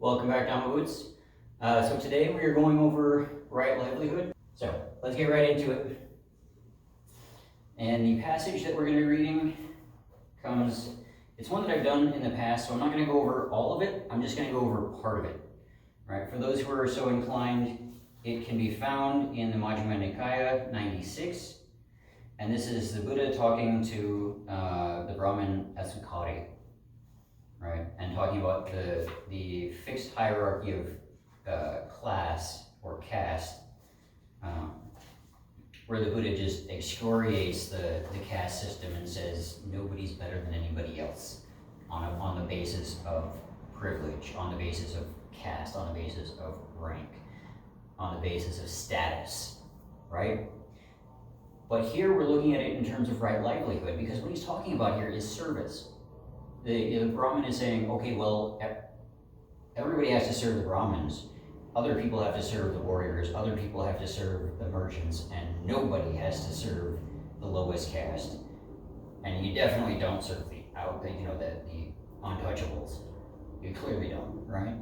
Welcome back, Boots. So today we are going over right livelihood. So let's get right into it. And the passage that we're going to be reading it's one that I've done in the past, so I'm not going to go over all of it. I'm just going to go over part of it. Right? For those who are so inclined, it can be found in the Majjhima Nikaya 96. And this is the Buddha talking to the Brahmin Asukari. Right, and talking about the fixed hierarchy of class or caste, where the Buddha just excoriates the caste system and says nobody's better than anybody else on the basis of privilege, on the basis of caste, on the basis of rank, on the basis of status, right? But here we're looking at it in terms of right livelihood, because what he's talking about here is service. The Brahmin is saying, okay, well, everybody has to serve the Brahmins. Other people have to serve the warriors. Other people have to serve the merchants, and nobody has to serve the lowest caste. And you definitely don't serve the untouchables. You clearly don't, right?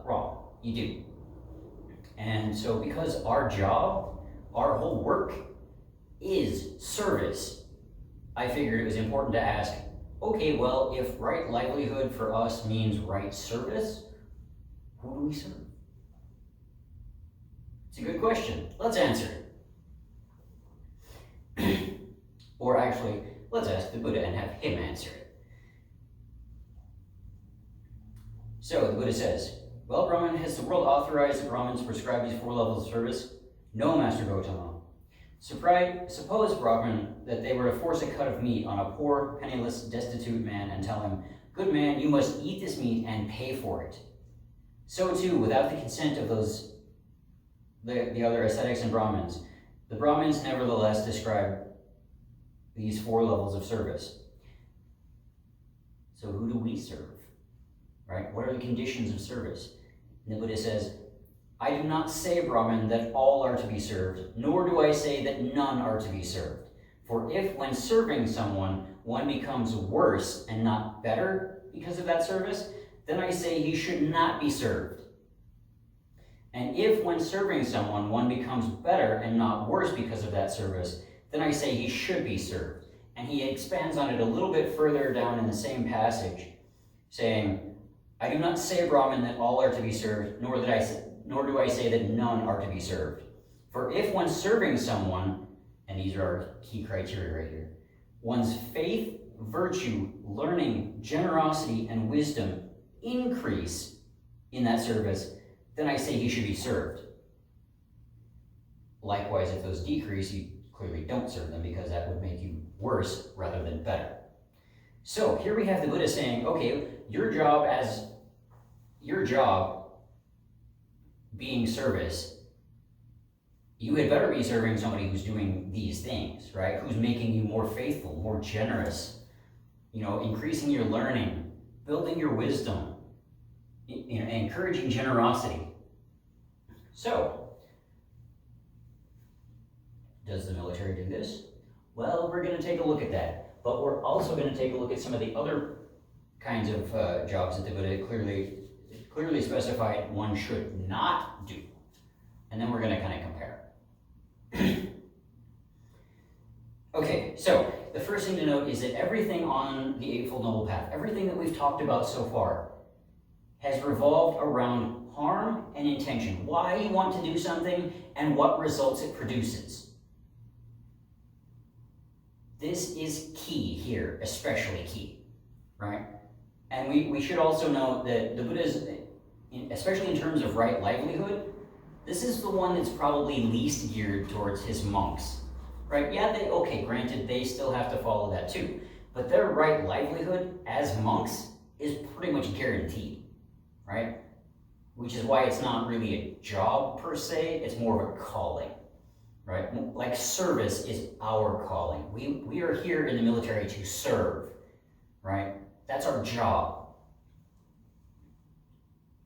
Wrong. You do. And so, because our job, our whole work, is service, I figured it was important to ask, okay, well, if right livelihood for us means right service, who do we serve? It's a good question. Let's answer it. Or actually, let's ask the Buddha and have him answer it. So the Buddha says, well, Brahman, has the world authorized the Brahmins to prescribe these 4 levels of service? No, Master Gautama. Suppose, Brahman, that they were to force a cut of meat on a poor, penniless, destitute man and tell him, good man, you must eat this meat and pay for it. So too, without the consent of the other ascetics and Brahmins, the Brahmins nevertheless describe these 4 levels of service. So who do we serve? Right? What are the conditions of service? And the Buddha says, I do not say, Brahman, that all are to be served, nor do I say that none are to be served. For if, when serving someone, one becomes worse and not better because of that service, then I say he should not be served. And if, when serving someone, one becomes better and not worse because of that service, then I say he should be served. And he expands on it a little bit further down in the same passage, saying, I do not say, Brahman, that all are to be served, nor do I say that none are to be served. For if when serving someone, and these are our key criteria right here, one's faith, virtue, learning, generosity, and wisdom increase in that service, then I say he should be served. Likewise, if those decrease, you clearly don't serve them, because that would make you worse rather than better. So here we have the Buddha saying, okay, your job being service, you had better be serving somebody who's doing these things, right? Who's making you more faithful, more generous, increasing your learning, building your wisdom, encouraging generosity. So, does the military do this? Well, we're going to take a look at that, but we're also going to take a look at some of the other kinds of jobs that the Buddha clearly specified one should not do. And then we're going to kind of compare. Okay, so the first thing to note is that everything on the Eightfold Noble Path, everything that we've talked about so far, has revolved around harm and intention. Why you want to do something and what results it produces. This is key here, especially key, right? And we should also note that the Buddha's, especially in terms of right livelihood, this is the one that's probably least geared towards his monks, right? Yeah, granted, they still have to follow that too, but their right livelihood as monks is pretty much guaranteed, right? Which is why it's not really a job per se, it's more of a calling, right? Like service is our calling. We are here in the military to serve, right? That's our job.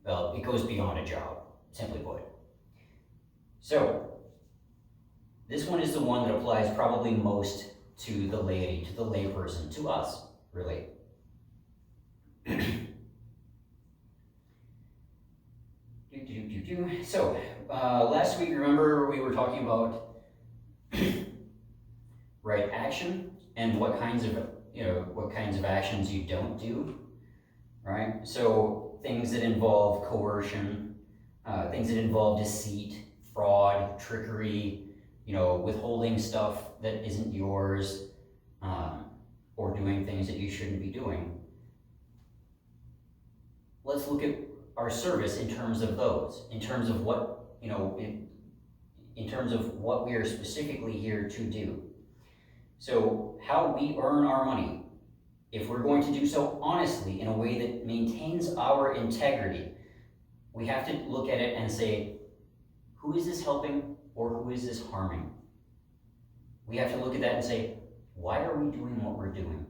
Well, it goes beyond a job, simply put. So, this one is the one that applies probably most to the laity, to the layperson, to us, really. So, last week, remember we were talking about right action and what kinds of actions you don't do, right? So things that involve coercion, things that involve deceit, fraud, trickery, withholding stuff that isn't yours, or doing things that you shouldn't be doing. Let's look at our service in terms of those, in terms of what, in terms of what we are specifically here to do. So how we earn our money, if we're going to do so honestly in a way that maintains our integrity, we have to look at it and say, who is this helping or who is this harming? We have to look at that and say, why are we doing what we're doing?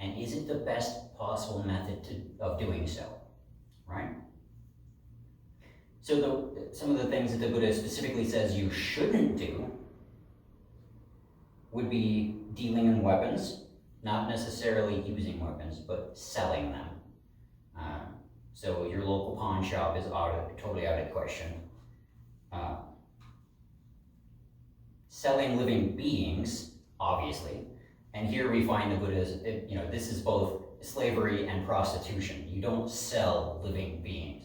And is it the best possible method of doing so, right? So some of the things that the Buddha specifically says you shouldn't do would be dealing in weapons, not necessarily using weapons, but selling them. So your local pawn shop is totally out of the question. Selling living beings, obviously, and here we find the Buddha's, this is both slavery and prostitution. You don't sell living beings.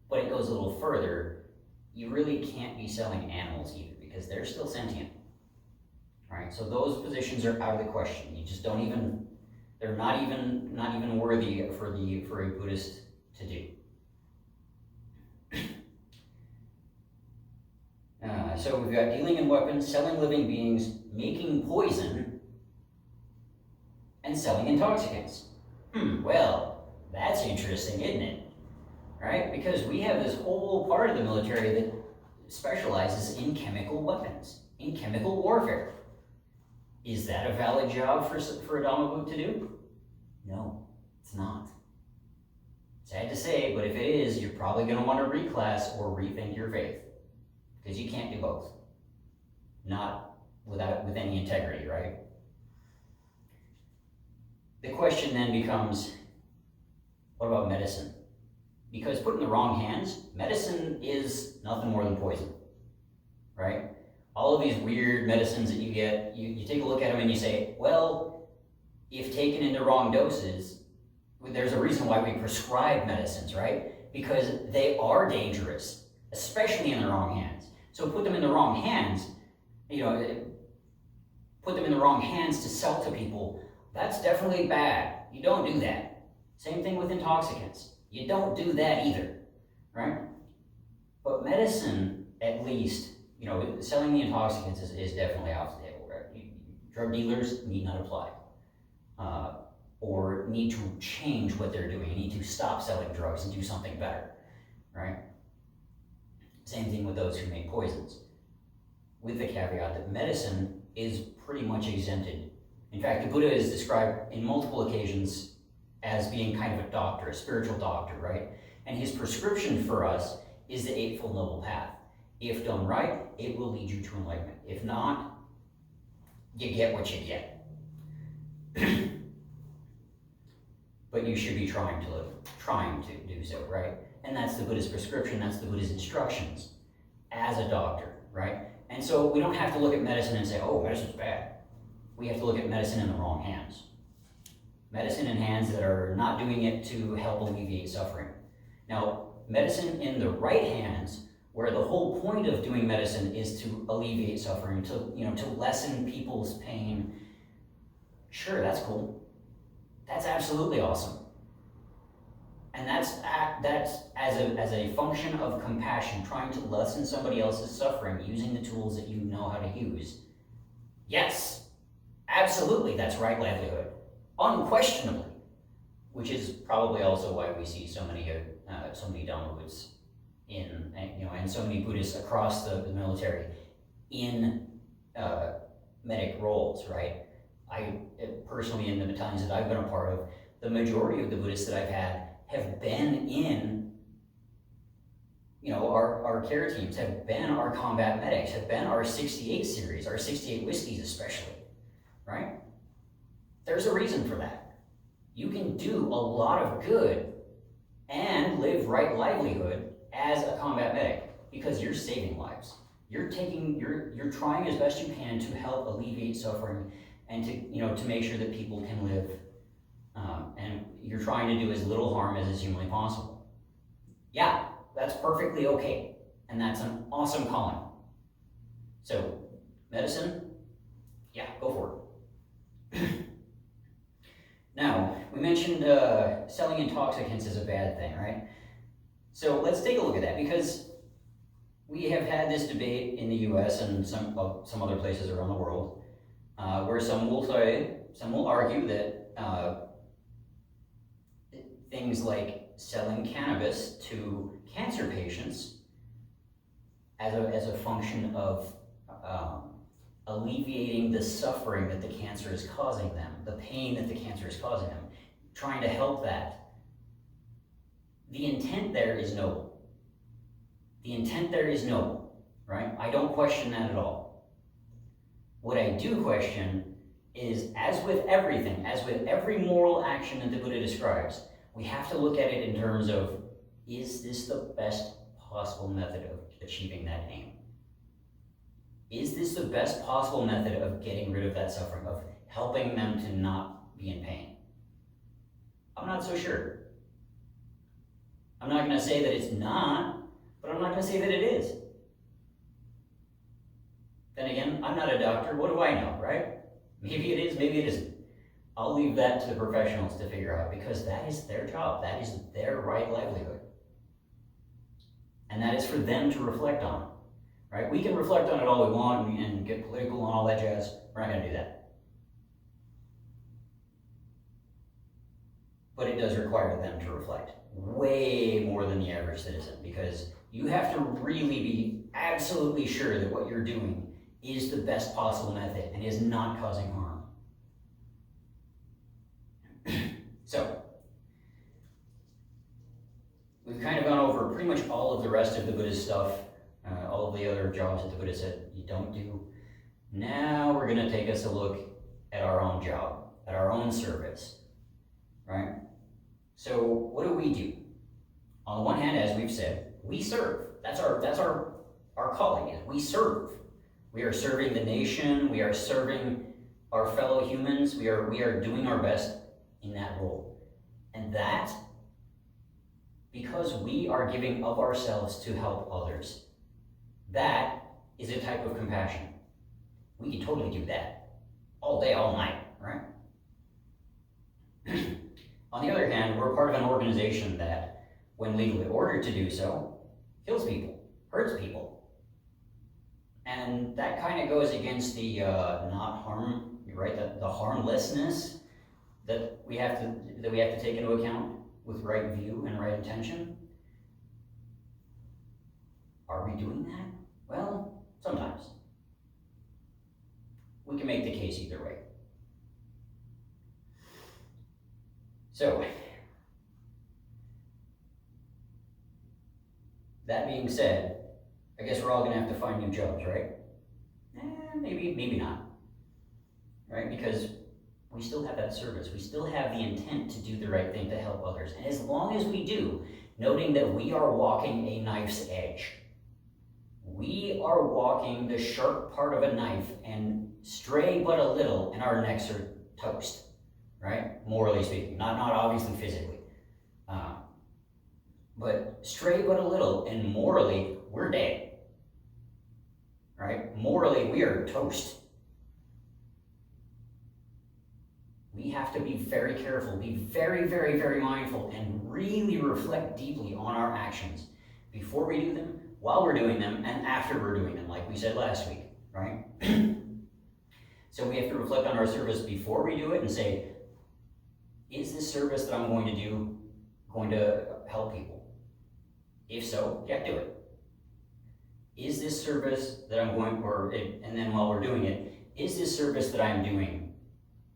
But it goes a little further. You really can't be selling animals either because they're still sentient. Right? So those positions are out of the question. You just don't even, they're not even worthy for a Buddhist to do. So we've got dealing in weapons, selling living beings, making poison, and selling intoxicants. Well, that's interesting, isn't it? Right? Because we have this whole part of the military that specializes in chemical weapons, in chemical warfare. Is that a valid job for a Dhamma to do? No, it's not. Sad to say, but if it is, you're probably going to want to reclass or rethink your faith. Because you can't do both. Not with any integrity, right? The question then becomes, what about medicine? Because put in the wrong hands, medicine is nothing more than poison, right? All of these weird medicines that you get, you take a look at them and you say, well, if taken in the wrong doses, there's a reason why we prescribe medicines, right? Because they are dangerous, especially in the wrong hands. So put them in the wrong hands, put them in the wrong hands to sell to people, that's definitely bad. You don't do that. Same thing with intoxicants. You don't do that either, right? But medicine, at least, selling the intoxicants is definitely off the table, right? Drug dealers need not apply, or need to change what they're doing. You need to stop selling drugs and do something better, right? Same thing with those who make poisons, with the caveat that medicine is pretty much exempted. In fact, the Buddha is described in multiple occasions as being kind of a doctor, a spiritual doctor, right? And his prescription for us is the Eightfold Noble Path. If done right, it will lead you to enlightenment. If not, you get what you get. But you should be trying to do so, right? And that's the Buddha's prescription, that's the Buddha's instructions as a doctor, right? And so we don't have to look at medicine and say, oh, medicine's bad. We have to look at medicine in the wrong hands. Medicine in hands that are not doing it to help alleviate suffering. Now, medicine in the right hands, where the whole point of doing medicine is to alleviate suffering, to lessen people's pain. Sure, that's cool. That's absolutely awesome. And that's as a function of compassion, trying to lessen somebody else's suffering using the tools that you know how to use. Yes, absolutely, that's right livelihood. Unquestionably. Which is probably also why we see so many Dhamma-Buddhists and so many Buddhists across the military in medic roles, right? I personally, in the battalions that I've been a part of, the majority of the Buddhists that I've had have been in, our care teams, have been our combat medics, have been our 68 series, our 68 whiskeys especially, right? There's a reason for that. You can do a lot of good and live right livelihood as a combat medic because you're saving lives. You're trying as best you can to help alleviate suffering and to make sure that people can live, and you're trying to do as little harm as is humanly possible. Yeah, that's perfectly okay, and that's an awesome calling. So, medicine, yeah, go for it. Now, we mentioned selling intoxicants is a bad thing, right? So let's take a look at that, because we have had this debate in the US and some other places around the world, where some will argue that things like selling cannabis to cancer patients as a function of alleviating the suffering that the cancer is causing them, the pain that the cancer is causing them, trying to help that. The intent there is noble. The intent there is noble, right? I don't question that at all. What I do question is, as with everything, as with every moral action that the Buddha describes, we have to look at it in terms of, is this the best possible method of achieving that aim? Is this the best possible method of getting rid of that suffering, of helping them to not be in pain? I'm not so sure. I'm not going to say that it's not, but I'm not going to say that it is. Then again, I'm not a doctor. What do I know, right? Maybe it is, maybe it isn't. I'll leave that to the professionals to figure out, because that is their job. That is their right livelihood. And that is for them to reflect on, right? We can reflect on it all we want and get political and all that jazz. We're not going to do that. But it does require them to reflect way more than the average citizen, because you have to really be absolutely sure that what you're doing is the best possible method and is not causing harm. So, we've kind of gone over pretty much all of the rest of the Buddhist stuff, all of the other jobs that the Buddha said you don't do. Now we're going to take us a look at our own job, at our own service, right? So what do? On the one hand, as we've said, we serve. That's our calling. We serve. We are serving the nation. We are serving our fellow humans. We are doing our best in that role. And that, because we are giving of ourselves to help others, that is a type of compassion. We can totally do that all day, all night, right? On the other hand, we're part of an organization that, when legally ordered to do so, kills people, hurts people. And that kind of goes against the not harm, right? The harmlessness that we have to take into account with right view and right intention. Are we doing that? Well, sometimes. We can make the case either way. So, that being said, I guess we're all going to have to find new jobs, right? Maybe not. Right? Because we still have that service. We still have the intent to do the right thing to help others. And as long as we do, noting that we are walking a knife's edge. We are walking the sharp part of a knife, and stray but a little, and our necks are toast. Right? Morally speaking. Not obviously physically. But stray but a little, and morally, we're dead. Right? Morally, we are toast. We have to be very careful, be very, very, very mindful, and really reflect deeply on our actions before we do them, while we're doing them, and after we're doing them, like we said last week, right? So we have to reflect on our service before we do it and say, is this service that I'm going to do going to help people? If so, yeah, do it. Is this service that I'm going, and then while we're doing it, is this service that I'm doing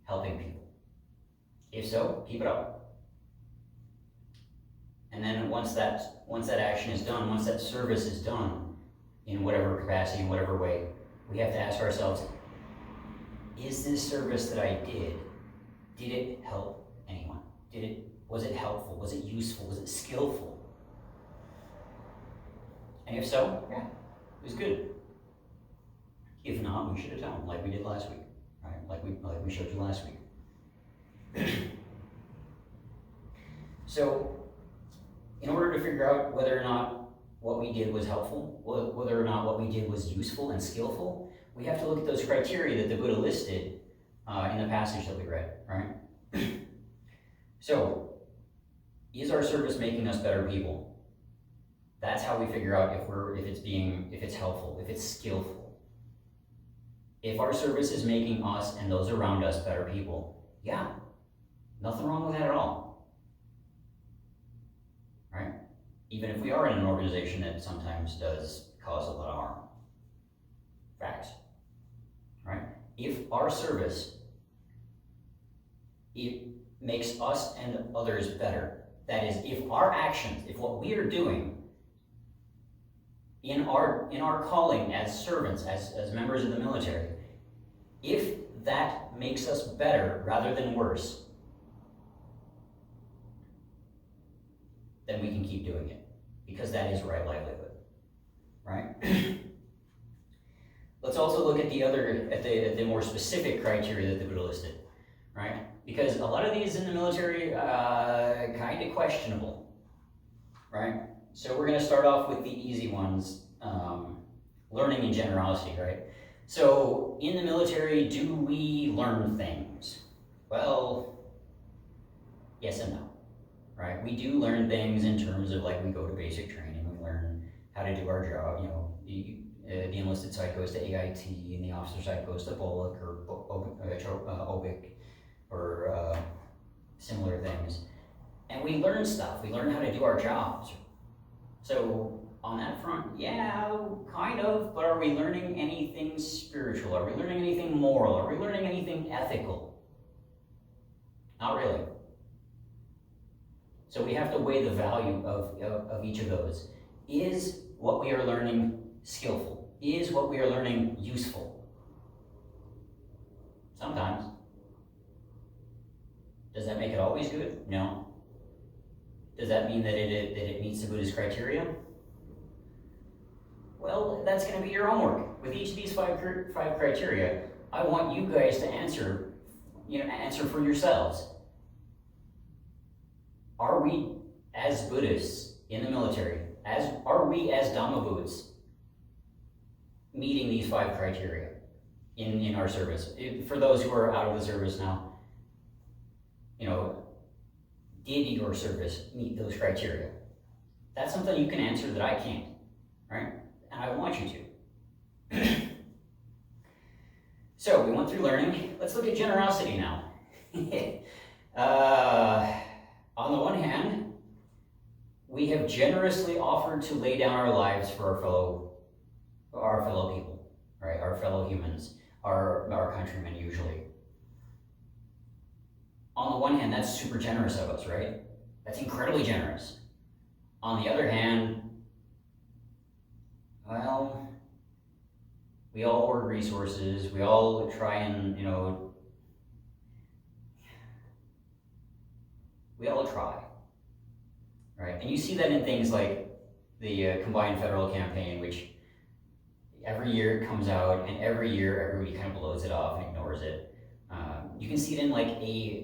helping people? If so, keep it up. And then once that action is done, once that service is done, in whatever capacity, in whatever way, we have to ask ourselves, is this service that I did it help anyone? Was it helpful? Was it useful? Was it skillful? And if so, yeah, it was good. If not, we should have told them like we did last week, right? Like we showed you last week. So, in order to figure out whether or not what we did was helpful, whether or not what we did was useful and skillful, we have to look at those criteria that the Buddha listed in the passage that we read, right? So, is our service making us better people? That's how we figure out if it's helpful, if it's skillful. If our service is making us and those around us better people, yeah, nothing wrong with that at all, right? Even if we are in an organization that sometimes does cause a lot of harm. Facts, right? If our service, it makes us and others better, that is, if our actions, if what we are doing in our calling as servants, as members of the military, if that makes us better rather than worse, then we can keep doing it, because that is right livelihood, right? Let's also look at the more specific criteria that the Buddha listed, right? Because a lot of these in the military kind of questionable, right? So we're going to start off with the easy ones, learning and generosity, right? So in the military, do we learn things? Well, yes and no, right? We do learn things in terms of, like, we go to basic training, we learn how to do our job. You know, the enlisted side goes to AIT, and the officer side goes to BOLIC or OBIC or similar things. And we learn stuff. We learn how to do our jobs. So on that front, yeah, kind of, but are we learning anything spiritual? Are we learning anything moral? Are we learning anything ethical? Not really. So we have to weigh the value of each of those. Is what we are learning skillful? Is what we are learning useful? Sometimes. Does that make it always good? No. Does that mean that it meets the Buddhist criteria? Well, that's going to be your homework. With each of these five criteria, I want you guys to answer for yourselves. Are we, as Buddhists in the military, are we as Dhammavoods meeting these five criteria in our service? For those who are out of the service now, did your service meet those criteria? That's something you can answer that I can't, right? And I want you to. So we went through learning. Let's look at generosity now. On the one hand, we have generously offered to lay down our lives for our fellow people, right? Our fellow humans, our countrymen usually. On the one hand, that's super generous of us, right? That's incredibly generous. On the other hand, well, we all hoard resources. We all try and, we all try, right? And you see that in things like the Combined Federal Campaign, which every year it comes out, and every year everybody kind of blows it off and ignores it. You can see it in like a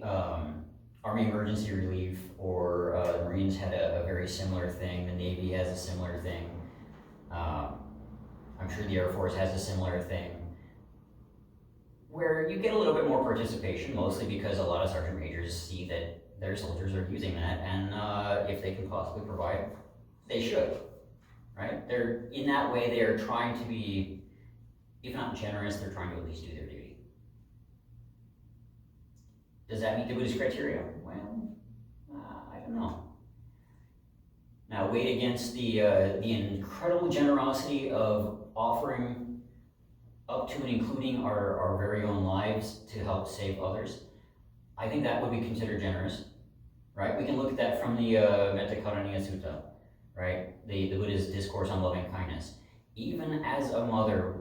Army Emergency Relief, or the Marines had a very similar thing. The Navy has a similar thing. I'm sure the Air Force has a similar thing, where you get a little bit more participation, mostly because a lot of sergeant majors see that their soldiers are using that, and if they can possibly provide, they should, right? In that way, they are trying to be, if not generous, they're trying to at least do their duty. Does that meet the Buddhist criteria? Well, I don't know. Now, weighed against the incredible generosity of offering up to and including our very own lives to help save others, I think that would be considered generous, right? We can look at that from the Metta Karaniya Sutta, right? The Buddha's discourse on loving kindness. Even as a mother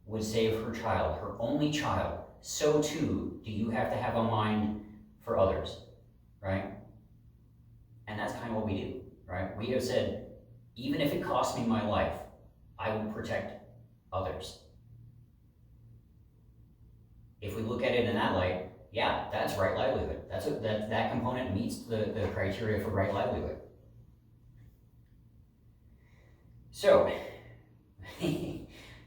would save her child, her only child, so too do you have to have a mind for others, right? And that's kind of what we do, right? We have said, even if it costs me my life, I will protect others. If we look at it in that light, yeah, that's right livelihood. That component meets the criteria for right livelihood. So,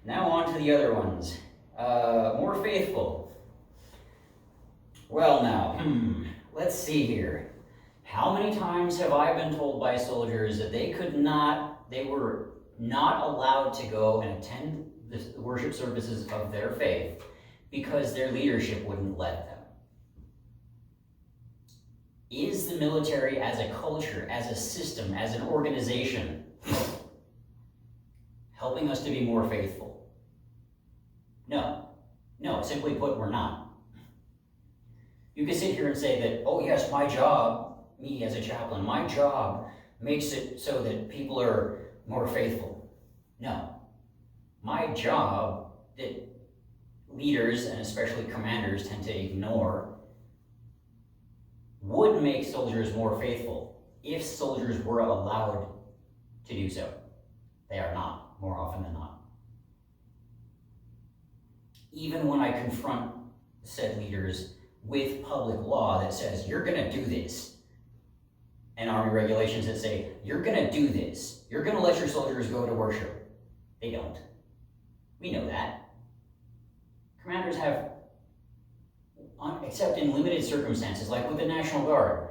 now on to the other ones. More faithful. Well now, let's see here. How many times have I been told by soldiers that they were not allowed to go and attend the worship services of their faith because their leadership wouldn't let them? Is the military as a culture, as a system, as an organization, helping us to be more faithful? No. No, simply put, we're not. You can sit here and say that, oh yes, my job, me as a chaplain, my job makes it so that people are more faithful. No. My job that leaders, and especially commanders, tend to ignore, would make soldiers more faithful if soldiers were allowed to do so. They are not, more often than not. Even when I confront said leaders with public law that says, you're gonna do this, and Army regulations that say, you're gonna do this, you're gonna let your soldiers go to worship. They don't. We know that. Commanders have, except in limited circumstances, like with the National Guard,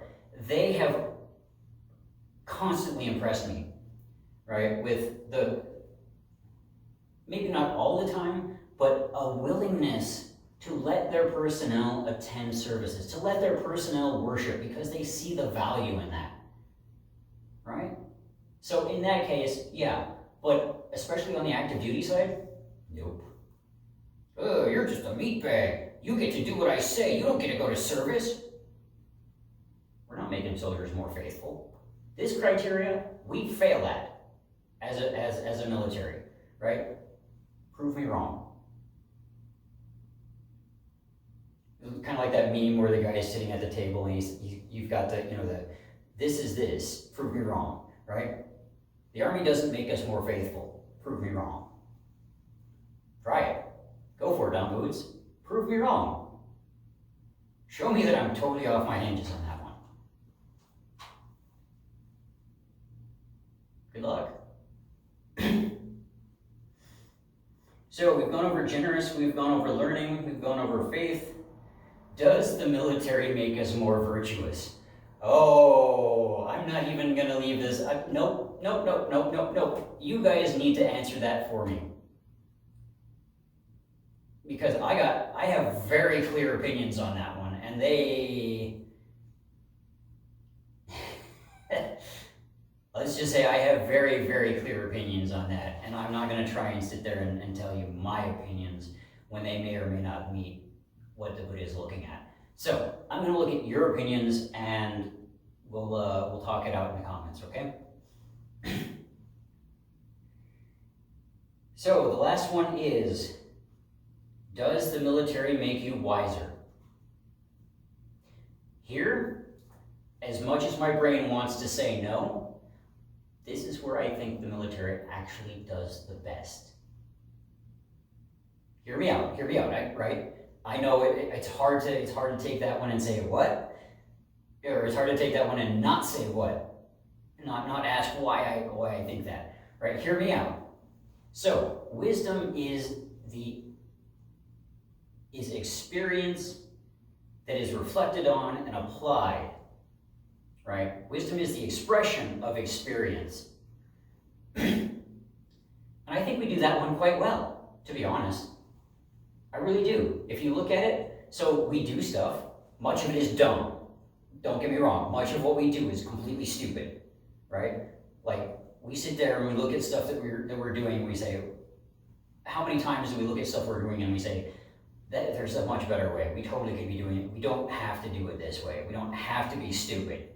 they have constantly impressed me, right? With maybe not all the time, but a willingness to let their personnel attend services, to let their personnel worship because they see the value in that, right? So in that case, yeah, but especially on the active duty side, nope. Oh, you're just a meatbag. You get to do what I say. You don't get to go to service. We're not making soldiers more faithful. This criteria, we fail at as a military, right? Prove me wrong. Kind of like that meme where the guy is sitting at the table and you've got this is this, prove me wrong, right? The Army doesn't make us more faithful. Prove me wrong. Try it. Go for it, Don Boots. Prove me wrong. Show me that I'm totally off my hinges on that one. Good luck. So we've gone over generous, we've gone over learning, we've gone over faith. Does the military make us more virtuous? Oh, I'm not even gonna leave this. Nope. You guys need to answer that for me. Because I have very clear opinions on that one, and they, let's just say I have very, very clear opinions on that, and I'm not gonna try and sit there and tell you my opinions when they may or may not meet what the Buddha is looking at. So I'm gonna look at your opinions and we'll talk it out in the comments, okay? So the last one is, does the military make you wiser? Here, as much as my brain wants to say no, this is where I think the military actually does the best. Hear me out, right? I know it's hard to take that one and say what, or it's hard to take that one and not say what, not ask why I think that, right? Hear me out. So wisdom is experience that is reflected on and applied, right? Wisdom is the expression of experience. And I think we do that one quite well, to be honest. I really do. If you look at it, so we do stuff, much of it is dumb. Don't get me wrong, much of what we do is completely stupid, right? Like, we sit there and we look at stuff that we're doing and we say, how many times do we look at stuff we're doing and we say, that there's a much better way. We totally could be doing it. We don't have to do it this way. We don't have to be stupid,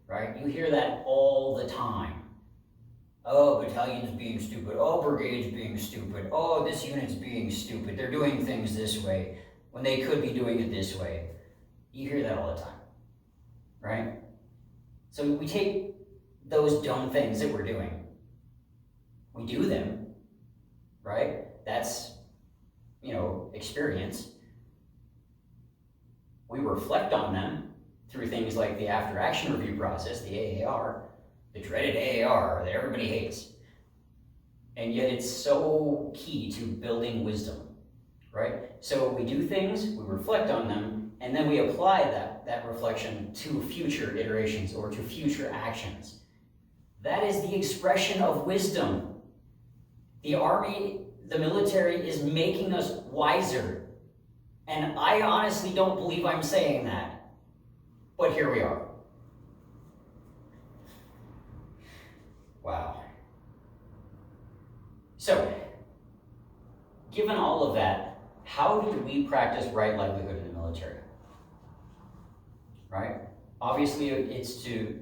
right? You hear that all the time. Oh, battalion's being stupid. Oh, brigade's being stupid. Oh, this unit's being stupid. They're doing things this way when they could be doing it this way. You hear that all the time, right? So we take those dumb things that we're doing. We do them, right? That's, experience. We reflect on them through things like the after action review process, the AAR, the dreaded AAR that everybody hates. And yet it's so key to building wisdom, right? So we do things, we reflect on them, and then we apply that reflection to future iterations or to future actions. That is the expression of wisdom. The army, the military is making us wiser. And I honestly don't believe I'm saying that. But here we are. Wow. So, given all of that, how do we practice right livelihood in the military? Right? Obviously, it's to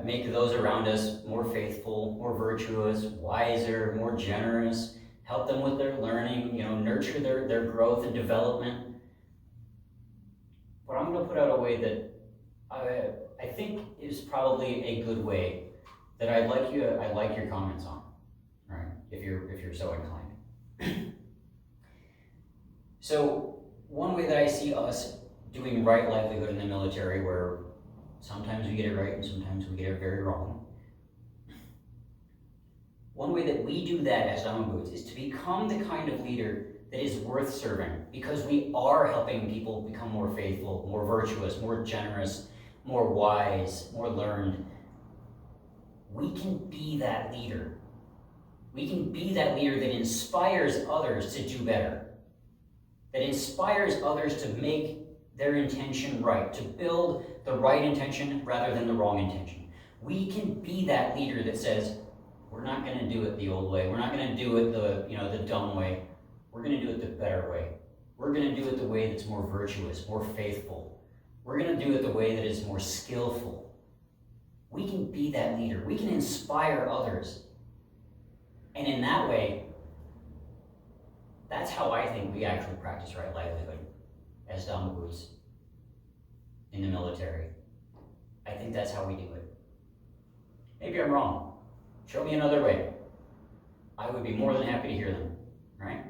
make those around us more faithful, more virtuous, wiser, more generous, help them with their learning, nurture their growth and development. But I'm going to put out a way that I think is probably a good way that I'd like your comments on, right? If you're so inclined. So one way that I see us doing right livelihood in the military, where sometimes we get it right and sometimes we get it very wrong. One way that we do that as Dama Boots is to become the kind of leader that is worth serving, because we are helping people become more faithful, more virtuous, more generous, more wise, more learned. We can be that leader. We can be that leader that inspires others to do better, that inspires others to make their intention right, to build the right intention rather than the wrong intention. We can be that leader that says, we're not going to do it the old way. We're not going to do it the dumb way. We're going to do it the better way. We're going to do it the way that's more virtuous, more faithful. We're going to do it the way that is more skillful. We can be that leader. We can inspire others. And in that way, that's how I think we actually practice right livelihood as Dama Boots in the military. I think that's how we do it. Maybe I'm wrong. Show me another way. I would be more than happy to hear them, right?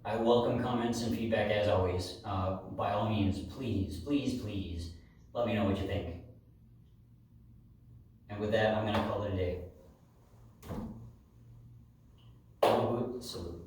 I welcome comments and feedback as always. By all means, please, please, please, let me know what you think. And with that, I'm going to call it a day. Dama Boot, salute.